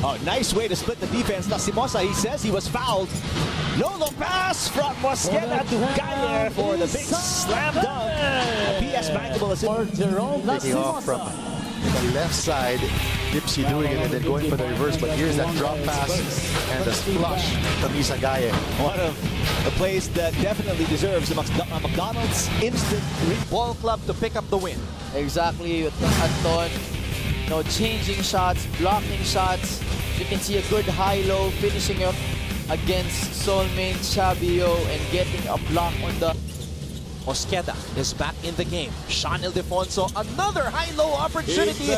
Oh, nice way to split the defense. Lastimosa, he says he was fouled. Lolo pass from Mosqueda to Gayer for the big slam dunk. PS bankable assist. Taking off from the left side, Dipsy doing it and then going for the reverse, but here's that drop pass and the flush from Isagaye. One of the plays that definitely deserves a McDonald's instant Ball club to pick up the win. Exactly, Anton. No changing shots, blocking shots. You can see a good high-low finishing up against Solmain Chabio and getting a block on the... Mosqueda is back in the game. Sean Ildefonso, another high-low opportunity.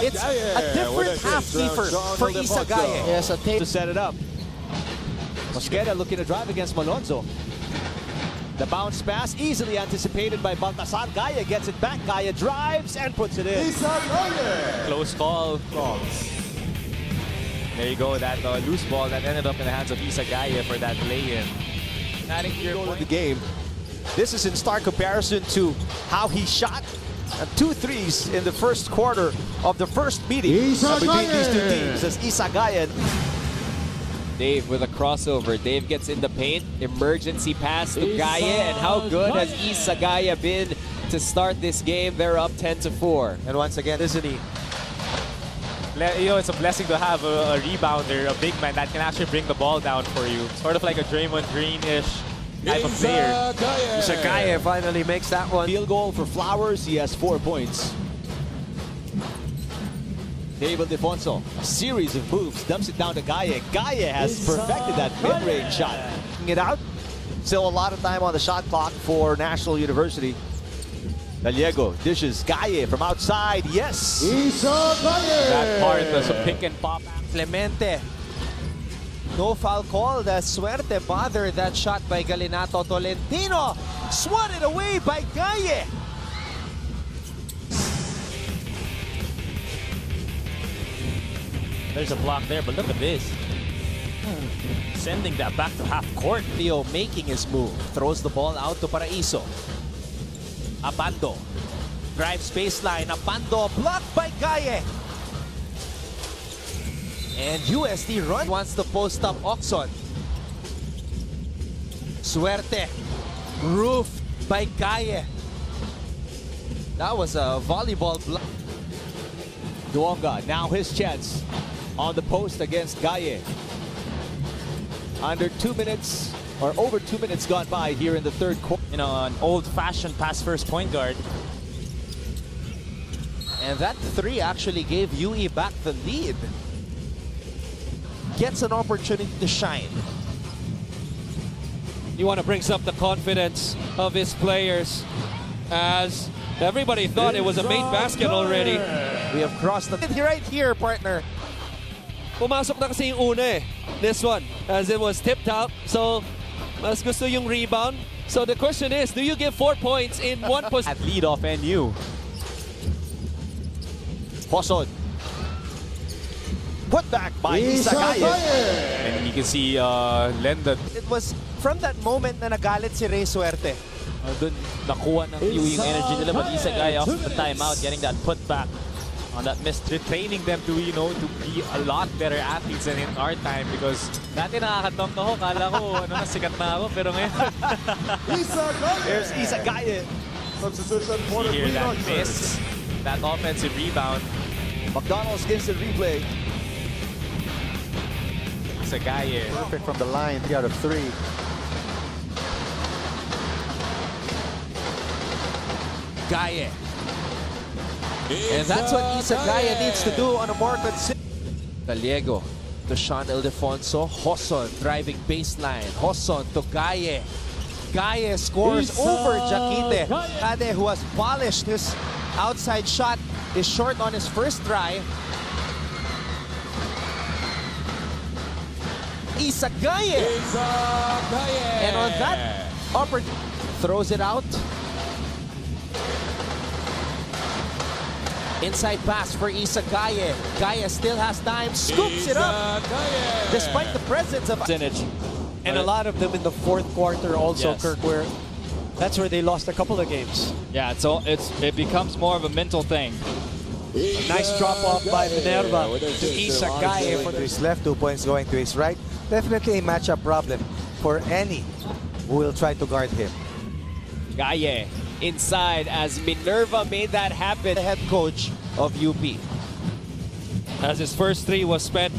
It's a different half-keeper for Isagaye. Yes, a tape to set it up. Mosqueda looking to drive against Malonzo. The bounce pass easily anticipated by Baltasar. Gayer gets it back. Gayer drives and puts it in. Close call. There you go, that loose ball that ended up in the hands of Isagaye for that play-in. Adding to your goal of the game. This is in stark comparison to how he shot 2 threes in the first quarter of the first meeting between these two teams as Isagaye. Dave with a crossover. Dave gets in the paint. Emergency pass to Gaye. And how good has Isagaye been to start this game? They're up 10-4. And once again, isn't he? You know, it's a blessing to have a rebounder, a big man that can actually bring the ball down for you. Sort of like a Draymond Green-ish type of player. Isagaye finally makes that one. Field goal for Flowers. He has 4 points. Dave Ildefonso, a series of moves, dumps it down to Gaye. Gaye has perfected that mid-range shot. It out. Still a lot of time on the shot clock for National University. Gallego dishes Gaye from outside. Yes! That part was a pick and pop. Clemente. No foul call. The Suerte bothered that shot by Galinato. Tolentino swatted away by Gaye. There's a block there, but look at this. Sending that back to half court. Theo making his move. Throws the ball out to Paraiso. Abando. Drives baseline. Abando blocked by Gaye. And UST run wants to post up Oxon. Suerte. Roofed by Gaye. That was a volleyball block. Duonga, now his chance on the post against Gaye. Under 2 minutes, or over 2 minutes gone by here in the third quarter. You know, an old-fashioned pass-first point guard. And that 3 actually gave UE back the lead. Gets an opportunity to shine. You want to bring up the confidence of his players as everybody thought it was a made basket already. We have crossed the... Right here, partner. Pumasok na kasi yung una eh. This one, as it was tipped out. So, mas gusto yung rebound. So the question is, do you give 4 points in one position? At lead off NU. Hosod. Put back by Isagaye. And you can see Lenda. It was from that moment na nagalit si Ray Suerte. Dun nakuha ng UE yung energy nila, but Isagaye off the timeout, getting that putback on that miss, training them to, you know, to be a lot better athletes than in our time, because dati nakakatomp ako, kala ko ano na, sikat na ako, pero ngayon there's Isagaye. See here that miss, that offensive rebound. McDonald's instant replay. Isagaye. Perfect from the line, 3 out of 3. Gaye. And that's what Isagaye needs to do on a more consistent. Gallego to Sean Ildefonso. Hoson driving baseline. Hoson to Gaye. Gaye scores over Jaquite. Ade, who has polished his outside shot, is short on his first try. Isagaye. And on that opportunity, throws it out. Inside pass for Isagaye. Gaye still has time, scoops it up, despite the presence of percentage. And a lot of them in the fourth quarter also, Yes. Kirk, where that's where they lost a couple of games. Yeah, so it becomes more of a mental thing. A nice drop off by Minerva to Isa Gaye for To the his left, 2 points going to his right. Definitely a matchup problem for any who will try to guard him. Gaye inside as Minerva made that happen. The head coach of UP. As his first three was spent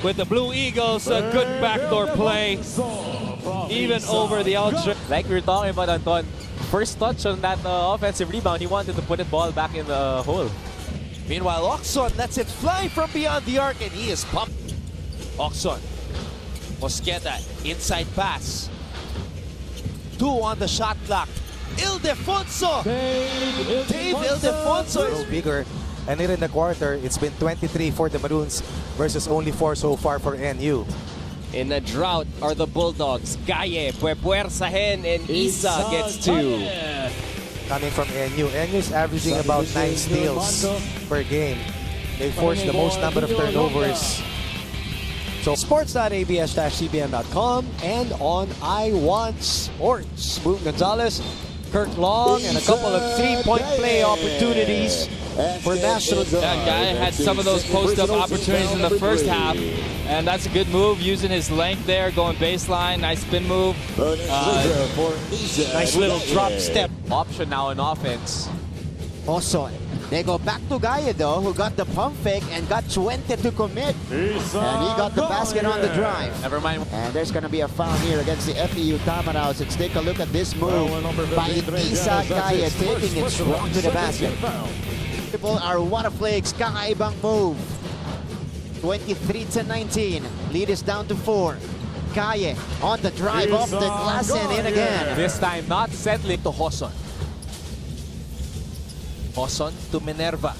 with the Blue Eagles, a good backdoor play, even over the outstretch. Like we were talking about, Anton, first touch on that offensive rebound, he wanted to put the ball back in the hole. Meanwhile, Oxon lets it fly from beyond the arc and he is pumped. Oxon. Mosqueda, inside pass. 2 on the shot clock. Ildefonso! Dave Ildefonso is Bigger. And here in the quarter, it's been 23 for the Maroons versus only 4 so far for NU. in a drought are the Bulldogs. Gaye, puersahin, and Isa gets 2. Coming from NU. NU is averaging about 9 steals per game. They force the most number of turnovers. So sports.abs-cbn.com and on iWant Sports. Boom Gonzalez, Kirk Long, and a couple of three-point play opportunities for National. That guy had some of those post-up opportunities in the first half, and that's a good move, using his length there, going baseline, nice spin move. Nice little drop step. Option now in offense. Oson. They go back to Gaye though, who got the pump fake and got 20 to commit. And he got the basket on the drive. Never mind. And there's going to be a foul here against the FEU Tamaraws. Let's take a look at this move by Isa Gaye, taking it strong to the basket. People are Waterflakes, kakaibang move. 23-19. Lead is down to 4. Gaye on the drive off the glass and in again. This time not settling to Hoson. Oson to Minerva.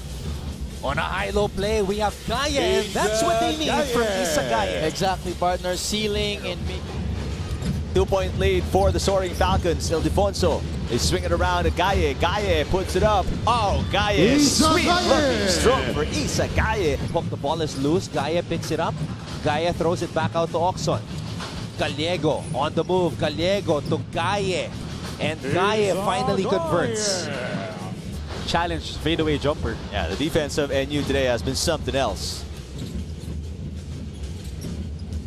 On a high-low play, we have Gaye, and that's what they need from Isa Gaye. Exactly, partner, sealing and 2-point lead for the Soaring Falcons. Ildefonso is swinging around to Gaye. Gaye puts it up. Oh, Gaye. Sweet looking stroke for Isa Gaye. The ball is loose. Gaye picks it up. Gaye throws it back out to Oxon. Gallego on the move. Gallego to Gaye. And Gaye finally converts. Challenge fadeaway jumper. Yeah, the defense of NU today has been something else.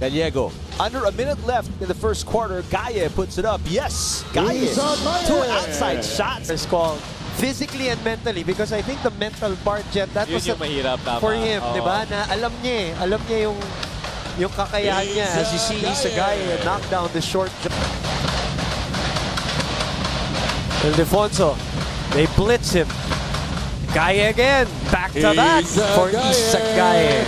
Gallego. Under a minute left in the first quarter. Gaye puts it up. Yes, Gaye. 2 outside shots. It's called physically and mentally, because I think the mental part, Jet, that Yun was yung mahirap, tama. for him, Oo. di ba? Na alam niya yung kakayahan niya as you see Isa Gaye knock down the short jump. Ildefonso, they blitz him. Gaye again, back to back for Isa Gaye.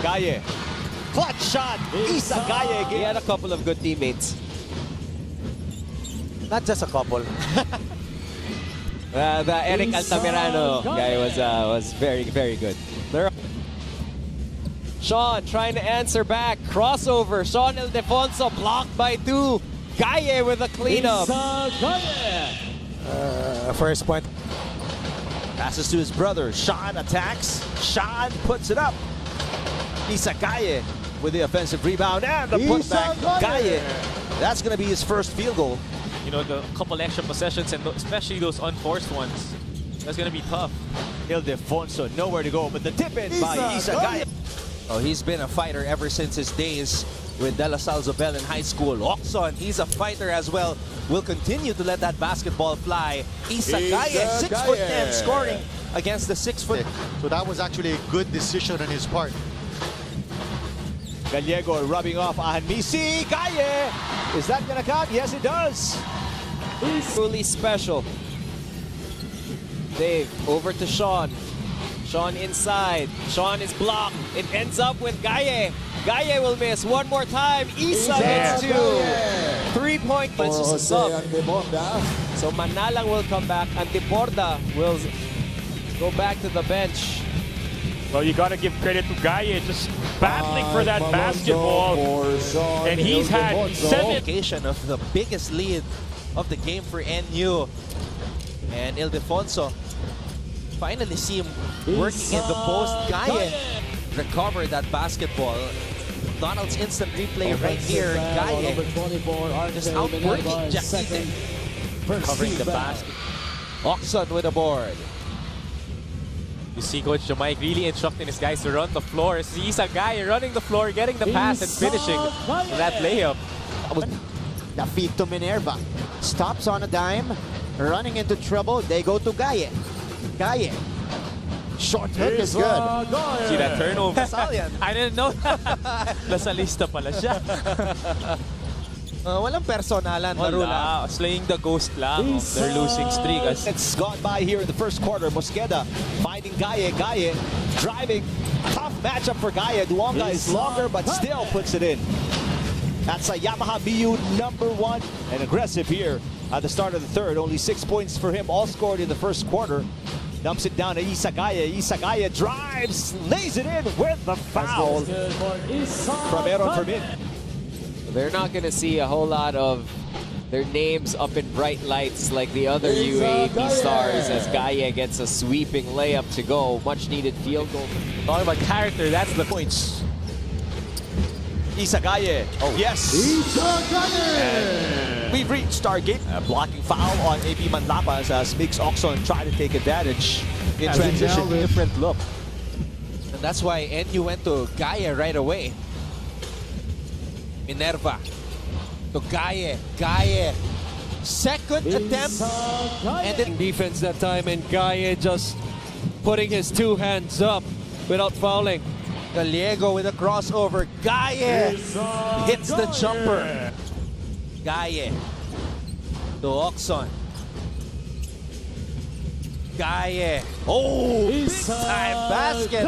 Gaye. Clutch shot. Isa Gaye He again. had a couple of good teammates. Not just a couple. The Eric Altamirano guy was very, very good. Sean trying to answer back. Crossover. Sean Ildefonso blocked by 2. Gaye with a cleanup. First point. Passes to his brother. Sean attacks. Sean puts it up. Isa Gaye with the offensive rebound and the putback. Gaye. That's going to be his first field goal. You know, the couple extra possessions, and especially those unforced ones. That's going to be tough. Ildefonso nowhere to go, but the tip in by Isa Gaye. Oh, he's been a fighter ever since his days with De La Salle Zobel in high school. Oxon, he's a fighter as well. Will continue to let that basketball fly. Isa Gaye, 6'10", scoring against the 6'. So that was actually a good decision on his part. Gallego rubbing off Ahanmisi. Gaye. Is that going to count? Yes, it does. Truly special. Dave, over to Sean. Sean inside. Sean is blocked. It ends up with Gaye. Gaye will miss one more time. Isa gets 2. 3-point. It's just a sub. So Manalang will come back. Antiporda will go back to the bench. Well, you got to give credit to Gaye, just battling for that basketball. And he's had 7 Location of the biggest lead of the game for NU. And Ildefonso, finally see him working in the post. Gaye recovered that basketball. McDonald's instant replay right here. Gaye just outworking Jakite. Covering the basket. Oxon with a board. You see Coach Jamaic really instructing his guys to run the floor. Sees a guy running the floor, getting the pass and finishing that layup. The feed to Minerva. Stops on a dime. Running into trouble. They go to Gaye. Gaye. Short hook is good. See that turnover? I didn't know that. Nasa lista pala siya. Walang personalan, Marula. Wala. Slaying the ghost lang of their losing streak. It's gone by here in the first quarter. Mosqueda finding Gaye. Gaye driving. Tough matchup for Gaye. Duonga is longer, but still puts it in. That's a Yamaha BU #1 and aggressive here at the start of the third. Only 6 points for him, all scored in the first quarter. Dumps it down to Issa Gaye. Issa Gaye drives, lays it in with the foul from Aaron Fermin. They're not going to see a whole lot of their names up in bright lights like the other UAAP stars as Gaye gets a sweeping layup to go. Much needed field goal. Talking about character, that's the points. Issa Gaye. Oh, yes. And we've reached our gate. A blocking foul on AB Manlapas as Mix Oxon try to take advantage in transition. Different look. And that's why NU went to Gaye right away. Minerva to Gaye. Gaye. Second attempt. And then Defense that time, and Gaye just putting his two hands up without fouling. Gallego with a crossover. Gaye hits the jumper. Gaye to Oxon. Gaye. Oh, big time basket.